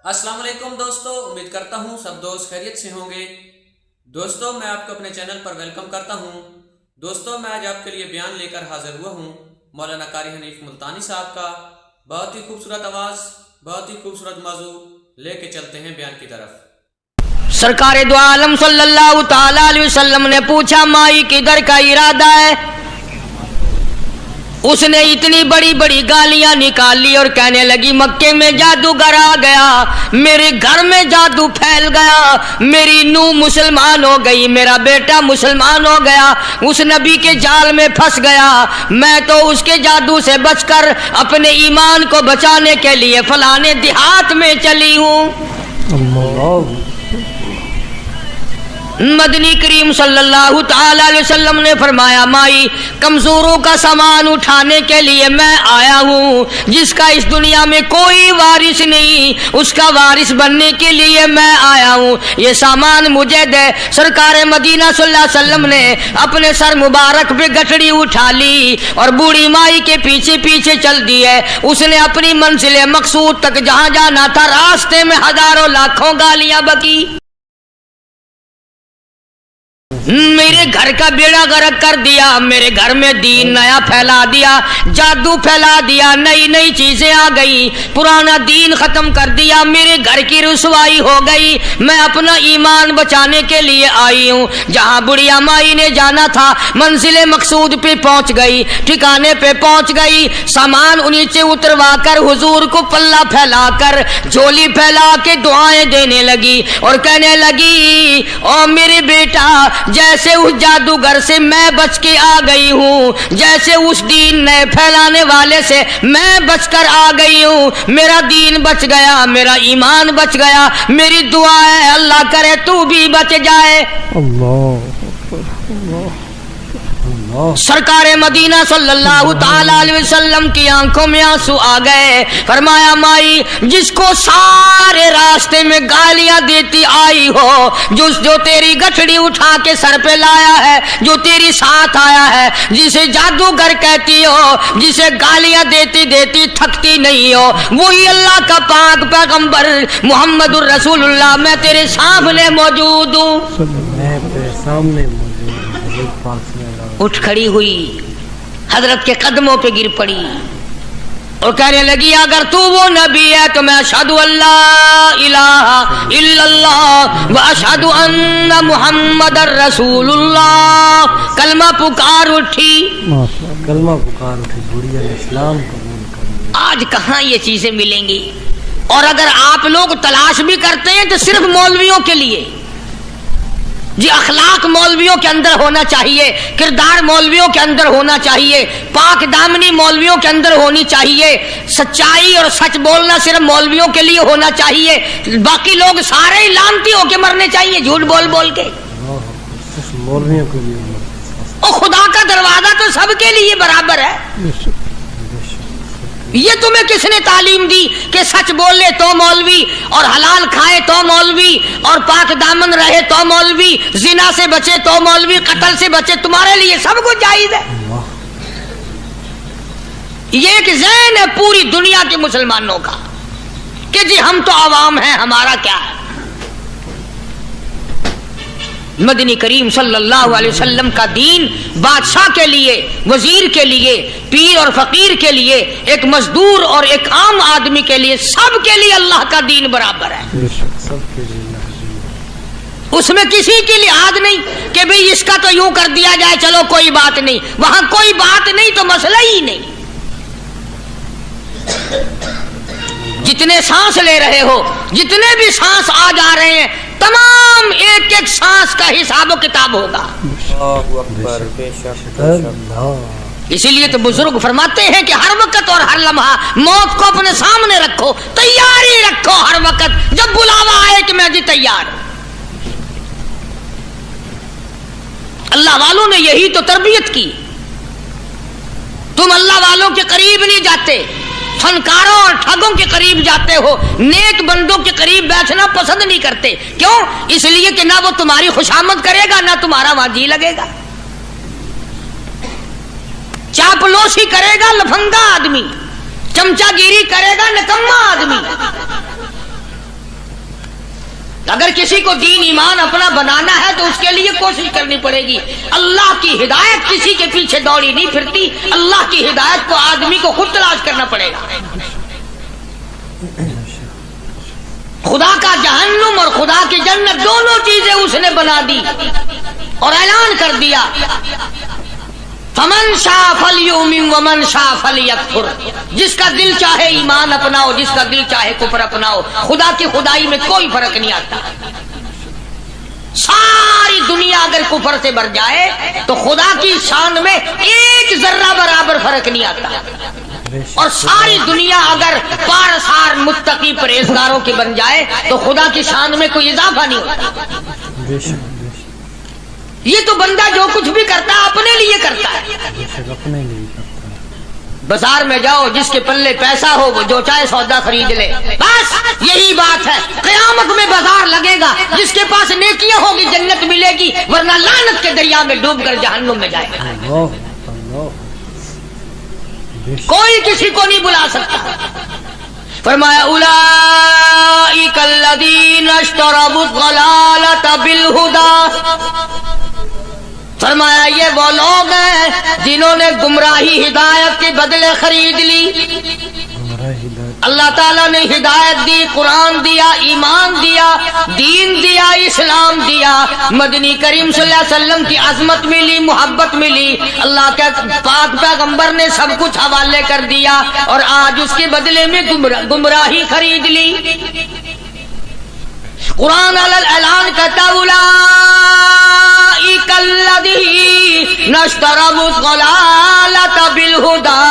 अस्सलाम वालेकुम दोस्तों, उम्मीद करता हूँ सब दोस्त खैरियत से होंगे। दोस्तों, मैं आपको अपने चैनल पर वेलकम करता हूँ। दोस्तों, मैं आज आपके लिए बयान लेकर हाजिर हुआ हूँ मौलाना कारी हनीफ मुल्तानी साहब का। बहुत ही खूबसूरत आवाज़, बहुत ही खूबसूरत मौजू लेके चलते हैं बयान की तरफ। सरकार दो आलम सल्लल्लाहु ताला अलैहि वसल्लम ने पूछा, माई किधर का इरादा है? उसने इतनी बड़ी बड़ी गालियां निकाली और कहने लगी, मक्के में जादूगर आ गया, मेरे घर में जादू फैल गया, मेरी नूह मुसलमान हो गई, मेरा बेटा मुसलमान हो गया, उस नबी के जाल में फंस गया। मैं तो उसके जादू से बचकर अपने ईमान को बचाने के लिए फलाने देहात में चली हूँ। मदनी करीम सल्लल्लाहु ताला अलैहि वसल्लम ने फरमाया, माई कमजोरों का सामान उठाने के लिए मैं आया हूँ, जिसका इस दुनिया में कोई वारिस नहीं, उसका वारिस बनने के लिए मैं आया हूँ, ये सामान मुझे दे। सरकार मदीना सल्लल्लाहु अलैहि वसल्लम ने अपने सर मुबारक पे गठड़ी उठा ली और बूढ़ी माई के पीछे पीछे चल दी है। उसने अपनी मंजिल मकसूद तक जहाँ जाना था, रास्ते में हजारों लाखों गालियां बकी। मेरे घर का बेड़ा गर्क कर दिया, मेरे घर में दीन नया फैला दिया, जादू फैला दिया, नई नई चीजें आ गई, पुराना दीन खत्म कर दिया, मेरे घर की रुसवाई हो गई। मैं अपना ईमान बचाने के लिए आई हूँ। जहाँ बुढ़िया माई ने जाना था, मंजिल मकसूद पे पहुंच गई, ठिकाने पे पहुंच गई, सामान नीचे उतरवा कर हुजूर को पल्ला फैलाकर झोली फैला के दुआएं देने लगी और कहने लगी, ओ मेरे बेटा, जैसे उस जादूगर से मैं बच के आ गई हूँ, जैसे उस दीन नए फैलाने वाले से मैं बचकर आ गई हूँ, मेरा दीन बच गया, मेरा ईमान बच गया, मेरी दुआ है अल्लाह करे तू भी बच जाए। सरकार मदीना सल्लल्लाहु ताला अलैहि वसल्लम की आंखों में आंसू आ गए। फरमाया, माई जिसको सारे रास्ते में गालियां देती आई हो, जो तेरी गठड़ी उठा के सर पे लाया है, जो तेरी साथ आया है, जिसे जादूगर कहती हो, जिसे गालियां देती देती थकती नहीं हो, वही अल्लाह का पाक पैगंबर मुहम्मदुर रसूलुल्लाह, मैं तेरे सामने मौजूद हूँ। उठ खड़ी हुई, हजरत के कदमों पे गिर पड़ी और कहने लगी, अगर तू वो नबी है तो मैं अशहदु अल्ला इलाहा इल्लल्लाह व अशहदु अन्ना मुहम्मदर रसूलुल्लाह। कलमा पुकार उठी, कलमा पुकार उठी, बुढ़िया ने इस्लाम कबूल कर लिया। आज कहाँ ये चीजें मिलेंगी? और अगर आप लोग तलाश भी करते हैं तो सिर्फ मौलवियों के लिए। जी, अखलाक मौलवियों के अंदर होना चाहिए, किरदार मौलवियों के अंदर होना चाहिए, पाक दामनी मौलवियों के अंदर होनी चाहिए, सच्चाई और सच बोलना सिर्फ मौलवियों के लिए होना चाहिए, बाकी लोग सारे ही लानती होके मरने चाहिए झूठ बोल बोल के। मौलवियों के लिए और खुदा का दरवाजा तो सबके लिए बराबर है। ये तुम्हें किसने तालीम दी कि सच बोले तो मौलवी, और हलाल खाए तो मौलवी, और पाक दामन रहे तो मौलवी, जिना से बचे तो मौलवी, कत्ल से बचे, तुम्हारे लिए सब कुछ जायज है। ये एक ज़हन है पूरी दुनिया के मुसलमानों का कि जी हम तो आवाम हैं, हमारा क्या है। मदनी करीम सल्लल्लाहु अलैहि वसल्लम का दीन बादशाह के लिए, वजीर के लिए, पीर और फकीर के लिए, एक मजदूर और एक आम आदमी के लिए, सब के लिए अल्लाह का दीन बराबर है। उसमें किसी की लिहाज नहीं कि भाई इसका तो यूं कर दिया जाए, चलो कोई बात नहीं, वहां कोई बात नहीं तो मसला ही नहीं। जितने सांस ले रहे हो, जितने भी सांस आ जा रहे हैं, तमाम एक एक सांस का हिसाब किताब होगा। इसीलिए तो बुजुर्ग फरमाते हैं कि हर वक्त और हर लम्हा मौत को अपने सामने रखो, तैयारी रखो हर वक्त, जब बुलावा आए कि मैं जी तैयार। अल्लाह वालों ने यही तो तरबियत की। तुम अल्लाह वालों के करीब नहीं जाते, फनकारों और ठगों के करीब जाते हो, नेक बंदों के करीब बैठना पसंद नहीं करते। क्यों? इसलिए कि ना वो तुम्हारी खुशामद करेगा, ना तुम्हारा वहां जी लगेगा। चापलूसी करेगा लफंगा आदमी, चमचागिरी करेगा निकम्मा आदमी। माशाअल्लाह, इसलिए तो बुजुर्ग फरमाते हैं कि हर वक्त और हर लम्हा मौत को अपने सामने रखो, तैयारी रखो हर वक्त, जब बुलावा आए कि मैं जी तैयार। अल्लाह वालों ने यही तो तरबियत की। तुम अल्लाह वालों के करीब नहीं जाते, फनकारों और ठगों के करीब बैठना पसंद नहीं करते। क्यों? इसलिए कि ना वो तुम्हारी खुशामद करेगा, ना तुम्हारा वहां जी लगेगा। चापलूसी करेगा लफंगा आदमी, اگر کسی کو دین ایمان اپنا بنانا ہے تو اس کے لیے کوشش کرنی پڑے گی. اللہ کی ہدایت کسی کے پیچھے دوڑی نہیں پھرتی, اللہ کی ہدایت کو آدمی کو خود تلاش کرنا پڑے گا. خدا کا جہنم اور خدا کی جنت دونوں چیزیں اس نے بنا دی اور اعلان کر دیا فمن شاء فلیؤمن ومن شاء فلیکفر. جس کا دل چاہے ایمان اپناؤ, جس کا دل چاہے کفر اپناؤ. خدا کی خدائی میں کوئی فرق نہیں آتا. ساری دنیا اگر کفر سے بھر جائے تو خدا کی شان میں ایک ذرہ برابر فرق نہیں آتا, اور ساری دنیا اگر پارسار متقی پرہیزگاروں کی بن جائے تو خدا کی شان میں کوئی اضافہ نہیں ہوتا. یہ تو بندہ جو کچھ بھی کرتا ہے اپنے لیے کرتا ہے. بازار میں جاؤ, جس کے پلے پیسہ ہو وہ جو چاہے سودا خرید لے, بس یہی بات ہے. قیامت میں بازار لگے گا, جس کے پاس نیکیاں ہوگی جنت ملے گی, ورنہ لعنت کے دریا میں ڈوب کر جہنم میں جائے گا. کوئی کسی کو نہیں بلا سکتا. فرمایا اولئک الذین اشتروا الضلالۃ بالہدی. فرمایا یہ وہ لوگ ہیں جنہوں نے گمراہی ہدایت کے بدلے خرید لی. اللہ تعالیٰ نے ہدایت دی, قرآن دیا, ایمان دیا, دین دیا, اسلام دیا, مدنی کریم صلی اللہ علیہ وسلم کی عظمت ملی, محبت ملی, اللہ کے پاک پیغمبر نے سب کچھ حوالے کر دیا, اور آج اس کے بدلے میں گمراہی خرید لی. قرآن اعلان کرتا اولئک الذین اشتروا الضلالۃ بالہدی.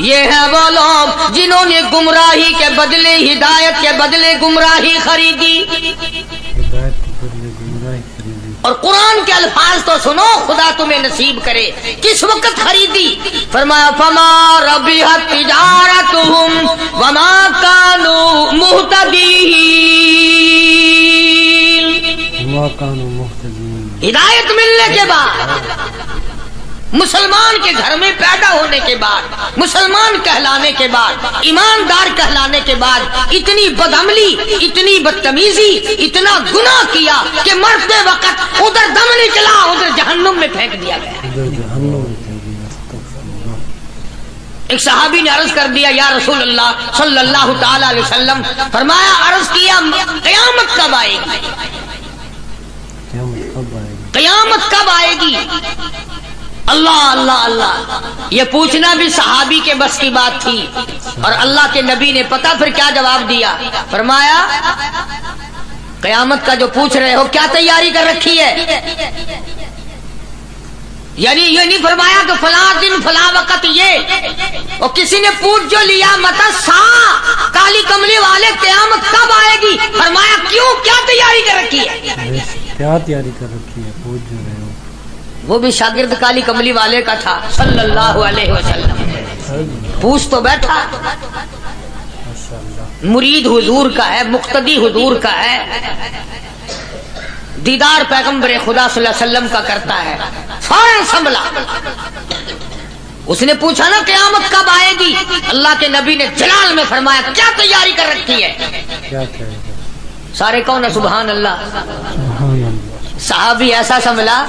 یہ ہے وہ لوگ جنہوں نے گمراہی کے بدلے ہدایت کے بدلے گمراہی خریدی. اور قرآن کے الفاظ تو سنو, خدا تمہیں نصیب کرے. کس وقت خریدی؟ فرمایا فما ربحت تجارتهم وما كانوا مهتدين. ہدایت ملنے کے بعد, مسلمان کے گھر میں پیدا ہونے کے بعد, مسلمان کہلانے کے بعد, ایماندار کہلانے کے بعد اتنی بدعملی, اتنی بدتمیزی, اتنا گناہ کیا کہ مرتے وقت ادھر دم نکلا, ادھر جہنم میں پھینک دیا گیا. ایک صحابی نے عرض کر دیا یا رسول اللہ صلی اللہ تعالی علیہ وسلم. فرمایا, عرض کیا قیامت کب آئے گی؟ قیامت کب آئے گی؟ اللہ اللہ اللہ. یہ پوچھنا بھی صحابی کے بس کی بات تھی, اور اللہ کے نبی نے پتہ پھر کیا جواب دیا. فرمایا قیامت کا جو پوچھ رہے ہو کیا تیاری کر رکھی ہے؟ یعنی یہ نہیں فرمایا کہ فلاں دن فلاں وقت یہ, اور کسی نے پوچھ جو لیا متا سا کالی کملی والے قیامت کب آئے گی؟ فرمایا کیوں, کیا تیاری کر رکھی ہے؟ کیا تیاری کر رکھی ہے پوچھ جو رہے ہو. وہ بھی شاگرد کالی کملی والے کا تھا صلی اللہ علیہ وسلم. پوچھ تو بیٹھا, مرید حضور کا ہے, مقتدی حضور کا ہے, دیدار پیغمبر خدا صلی اللہ علیہ وسلم کا کرتا ہے. فوراً سنبھلا. اس نے پوچھا نا قیامت کب آئے گی؟ اللہ کے نبی نے جلال میں فرمایا کیا تیاری کر رکھی ہے؟ سارے کون ہے سبحان اللہ. صحابی ایسا سنبھلا,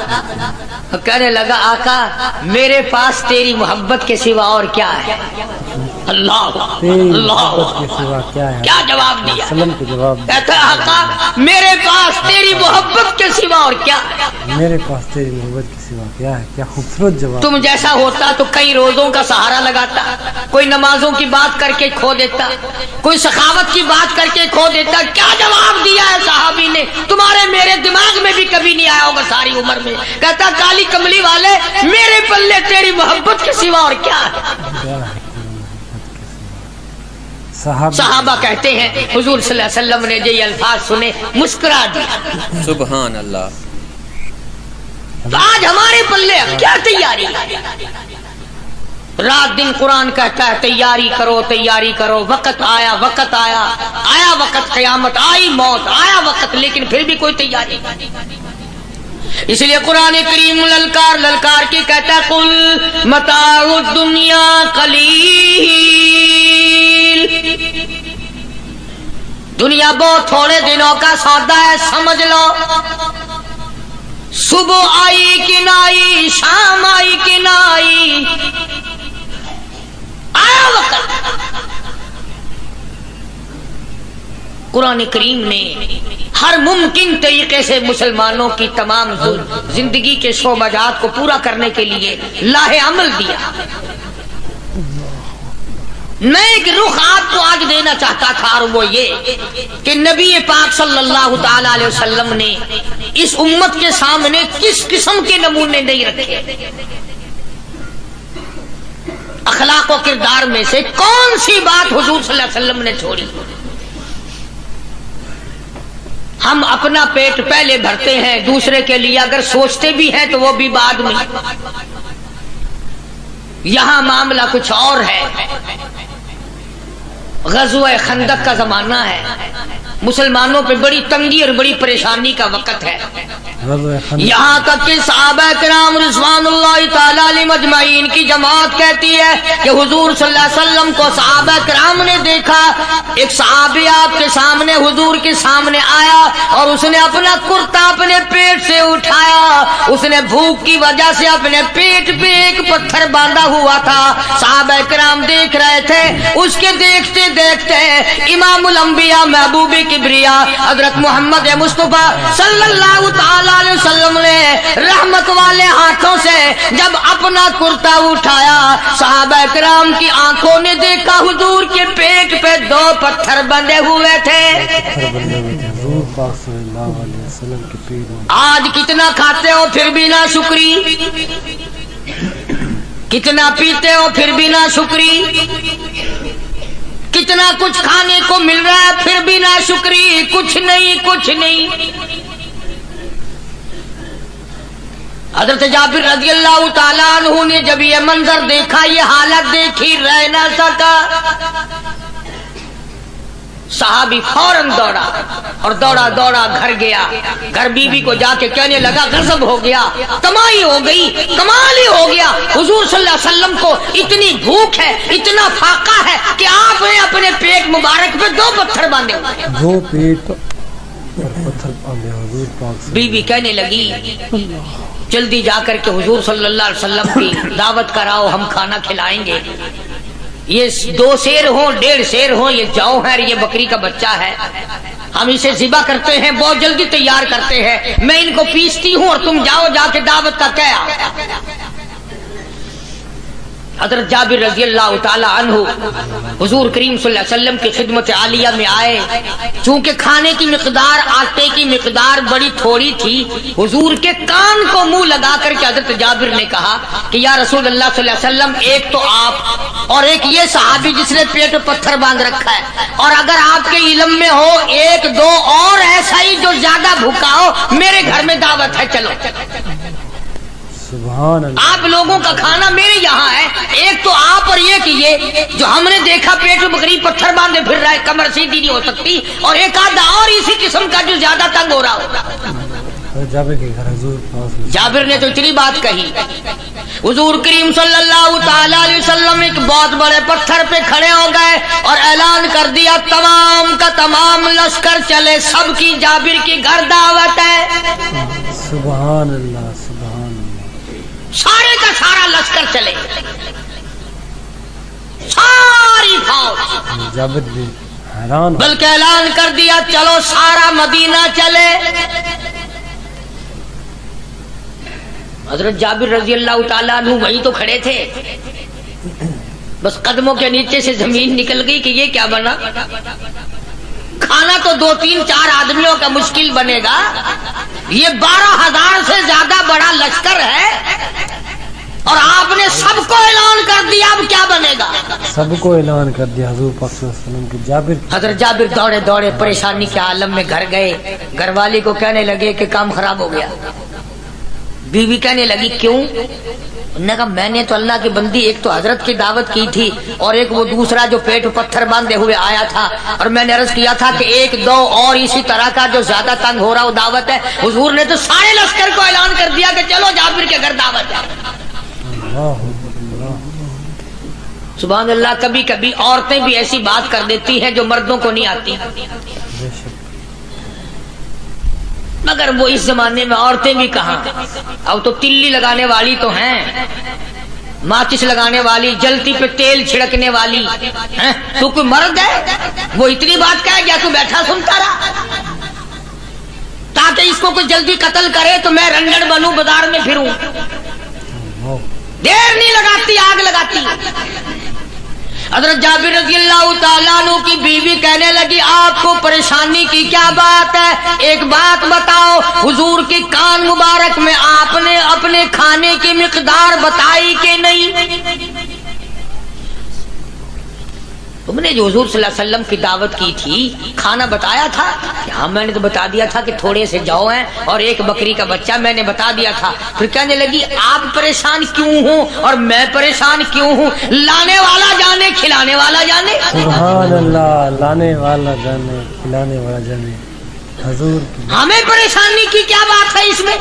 کہنے لگا آقا میرے پاس تیری محبت کے سوا اور کیا ہے؟ اللہ اللہ, کیا جواب دیا؟ کہتا آقا میرے پاس تیری محبت کے سوا اور کیا ہے؟ میرے پاس تیری محبت کے سوا کیا ہے؟ کیا خوبصورت جواب. تم جیسا ہوتا تو کئی روزوں کا سہارا لگاتا, کوئی نمازوں کی بات کر کے کھو دیتا, کوئی سخاوت کی بات کر کے کھو دیتا. کیا جواب دیا ہے صحابی نے؟ تمہارے میرے دماغ میں بھی کبھی نہیں آیا ہوگا ساری عمر میں. کہتا کالی کملی والے میرے پلے تیری محبت کے سوا اور کیا ہے؟ صحابہ کہتے ہیں حضور صلی اللہ علیہ وسلم نے یہ الفاظ سنے مسکرا دیا. سبحان اللہ. آج ہمارے پلے کیا تیاری؟ رات دن قرآن کہتا ہے تیاری کرو تیاری کرو, وقت آیا وقت آیا, آیا وقت قیامت آئی, موت آیا وقت, لیکن پھر بھی کوئی تیاری نہیں. اس لیے قرآن کریم للکار للکار کی کہتا ہے قل متاع الدنیا قلیل. दुनिया बहुत थोड़े दिनों का सौदा है, समझ लो। सुबह आई कि ना आई, शाम आई कि ना आई, आया वक्त। कुरान करीम ने हर मुमकिन तरीके से मुसलमानों की तमाम जिंदगी के शोबाजात को पूरा करने के लिए लाहे अमल दिया। मैं एक रुख आपको आज देना चाहता था, और वो ये कि नबी पाक सल्लल्लाहु ताला अलैहि वसल्लम ने इस उम्मत के सामने किस किस्म के नमूने नहीं रखे। अखलाक और किरदार में से कौन सी बात हुजूर सल्लल्लाहु अलैहि वसल्लम ने छोड़ी। हम अपना पेट पहले भरते हैं, दूसरे के लिए अगर सोचते भी हैं तो वो भी बाद में। यहां मामला कुछ और है। ग़ज़वा खंदक का जमाना है, मुसलमानों पे बड़ी तंगी और बड़ी परेशानी का वक्त है। यहाँ तक कि सहाबा किराम रिज़वानुल्लाहि ताला अलैहिम अजमाइन की जमात कहती है कि हुजूर सल्लल्लाहु अलैहि वसल्लम को सहाबा किराम ने देखा। एक सहाबी आपके सामने हुजूर के सामने आया और उसने अपना कुर्ता अपने पेट से उठाया। उसने भूख की वजह से अपने पेट पे एक पत्थर बांधा हुआ था। सहाबा किराम देख रहे थे। उसके देखते देखते इमामुल अंबिया महबूबे किबरिया हजरत मोहम्मद मुस्तफा सल्लल्लाहु ताला अलैहि वसल्लम ने रहमत वाले हाथों से जब अपना कुर्ता उठाया, सहाबा किराम की आंखों ने देखा हुजूर के पेट पे 2 पत्थर बंधे हुए थे। आज कितना खाते हो फिर भी ना शुक्री, कितना पीते हो फिर भी ना शुक्री, कितना कुछ खाने को मिल रहा है फिर भी ना शुक्री, कुछ नहीं कुछ नहीं। हजरत जाबिर रज़ियल्लाहु ताला अन्हु ने जब ये मंजर देखा, ये हालत देखी, रह ना सका। सहाबी फौरन दौड़ा और दौड़ा दौड़ा घर गया। घर बीबी को जाके कहने लगा गजब हो गया, तमाही हो गई, कमाल ही हो गया। हुजूर सल्लल्लाहु अलैहि वसल्लम को इतनी भूख है, इतना फाका है कि आपने अपने पेट मुबारक पे 2 पत्थर बांधे हुए। 2 पेट और पत्थर बांधे हुजूर पाक से। बीबी कहने लगी जल्दी जाकर के हुजूर सल्लल्लाहु अलैहि वसल्लम की दावत कराओ, हम खाना खिलाएंगे। ये 2 शेर हो, 1.5 शेर हो, ये जौ है, ये बकरी का बच्चा है। हम इसे ज़िबा करते हैं, बहुत जल्दी तैयार करते हैं। मैं इनको पीसती हूँ और तुम जाओ जाके दावत का क्या। हज़रत जाबिर रज़ियल्लाहु ताला अन्हु हुजूर करीम सल्लल्लाहु अलैहि वसल्लम की खिदमत आलिया में आए। चूंकि खाने की मिकदार, आटे की मिकदार बड़ी थोड़ी थी, हुजूर के कान को मुंह लगा करके हज़रत जाबिर ने कहा कि या रसूल अल्लाह सल्लल्लाहु अलैहि वसल्लम, एक तो आप और एक ये सहाबी जिसने पेट पे पत्थर बांध रखा है, और अगर आपके इल्म में हो 1-2 और ऐसा ही जो ज्यादा भूखा हो, मेरे घर में दावत है, चलो। सुभान अल्लाह। आप लोगों का खाना मेरे यहाँ है। एक तो आप और एक ये जो हमने देखा पेट में बकरी पत्थर बांधे फिर रहा है, कमर सीधी नहीं हो सकती, और एक आधा और इसी किस्म का जो ज्यादा तंग हो रहा हो। जाबिर के घर हुजूर पाक। जाबिर ने तो इतनी बात कही, हुजूर करीम सल्लल्लाहु ताला अलैहि वसल्लम एक बहुत बड़े पत्थर पे खड़े हो गए और ऐलान कर दिया तमाम का तमाम लश्कर चले, सबकी जाबिर के घर दावत है। सुभान अल्लाह सुभान अल्लाह। सारे का सारा लश्कर चले, सारी फौज। जाबिर भी हैरान, बल्कि ऐलान कर दिया चलो सारा मदीना चले। हजरत जाबिर रज़ियल्लाहु ताला अन्हु वही तो खड़े थे, बस कदमों के नीचे से जमीन निकल गई कि ये क्या बना। खाना तो 2-3-4 आदमियों का मुश्किल बनेगा, ये 12,000 से ज्यादा बड़ा लश्कर है और आपने सबको ऐलान कर दिया, अब क्या बनेगा। सबको ऐलान कर दिया हुजूर पाक सल्लल्लाहु अलैहि वसल्लम के। जाबिर हजरत जाबिर दौड़े दौड़े परेशानी के आलम में घर गए। घरवाली को कहने लगे कि काम खराब हो गया। बीवी कहने लगी क्यों। उन्होंने कहा मैंने तो अल्लाह की बंदी एक तो हजरत की दावत की थी और एक वो दूसरा जो पेट पत्थर बांधे हुए आया था, और मैंने अर्ज किया था कि 1-2 और इसी तरह का जो ज्यादा तंग हो रहा हो दावत है। हुजूर ने तो सारे लश्कर को ऐलान कर दिया कि चलो जाबिर के घर दावत है। सुभान अल्लाह। कभी कभी औरतें भी ऐसी बात कर देती हैं जो मर्दों को नहीं आती। بے شک مگر وہ اس زمانے میں عورتیں بھی کہاں، اب تو تلی لگانے والی تو ہیں، ماچس لگانے والی، جلتی پہ تیل چھڑکنے والی ہیں؟ تو کوئی مرد ہے وہ اتنی بات کہے گیا تو بیٹھا سنتا رہا تاکہ اس کو کوئی جلدی قتل کرے تو میں رنڈڑ بنوں بازار میں پھروں، دیر نہیں لگاتی آگ لگاتی۔ حضرت جابر رضی اللہ تعالیٰ عنہ کی بیوی کہنے لگی آپ کو پریشانی کی کیا بات ہے، ایک بات بتاؤ، حضور کی کان مبارک میں آپ نے اپنے کھانے کی مقدار بتائی کہ نہیں؟ تم نے جو حضور صلی اللہ علیہ وسلم کی دعوت کی تھی کھانا بتایا تھا؟ ہاں میں نے تو بتا دیا تھا کہ تھوڑے سے جو ہیں اور ایک بکری کا بچہ، میں نے بتا دیا تھا۔ پھر کہنے لگی آپ پریشان کیوں ہوں اور میں پریشان کیوں ہوں؟ لانے والا جانے کھلانے والا جانے۔ سبحان اللہ، لانے والا جانے کھلانے والا جانے۔ حضور کی ہمیں پریشانی کی کیا بات ہے اس میں؟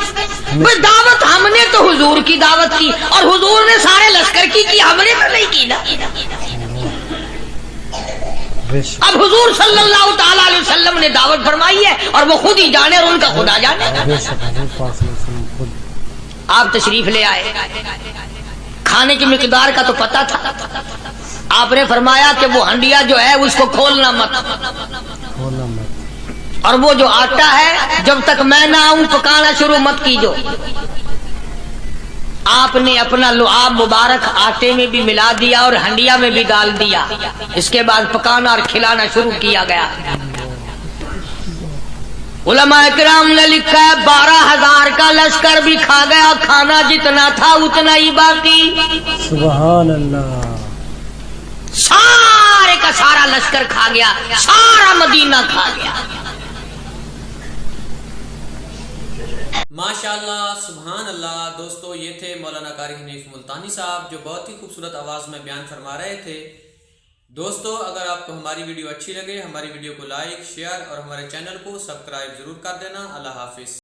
بس دعوت ہم نے تو حضور کی دعوت کی اور حضور نے سارے لشکر کی ہم نے تو نہیں کی نا۔ بے شک اب حضور صلی اللہ تعالیٰ علیہ وسلم نے دعوت فرمائی ہے اور وہ خود ہی جانے اور ان کا خدا جانے۔ بے شک حضور پاک صلی اللہ علیہ وسلم خود آپ تشریف لے آئے، کھانے کی مقدار کا تو پتہ تھا، آپ نے فرمایا کہ وہ ہنڈیا جو ہے اس کو کھولنا مت، کھولنا مت، اور وہ جو آٹا ہے جب تک میں نہ آؤں پکانا شروع مت کیجو۔ آپ نے اپنا لعاب مبارک آٹے میں بھی ملا دیا اور ہنڈیا میں بھی ڈال دیا، اس کے بعد پکانا اور کھلانا شروع کیا گیا۔ علماء کرام نے لکھا ہے 12,000 کا لشکر بھی کھا گیا، کھانا جتنا تھا اتنا ہی باقی، سبحان اللہ، سارے کا سارا لشکر کھا گیا، سارا مدینہ کھا گیا۔ ماشاءاللہ، سبحان اللہ۔ دوستو یہ تھے مولانا قاری حنیف ملتانی صاحب جو بہت ہی خوبصورت آواز میں بیان فرما رہے تھے۔ دوستو اگر آپ کو ہماری ویڈیو اچھی لگے، ہماری ویڈیو کو لائک، شیئر اور ہمارے چینل کو سبسکرائب ضرور کر دینا۔ اللہ حافظ۔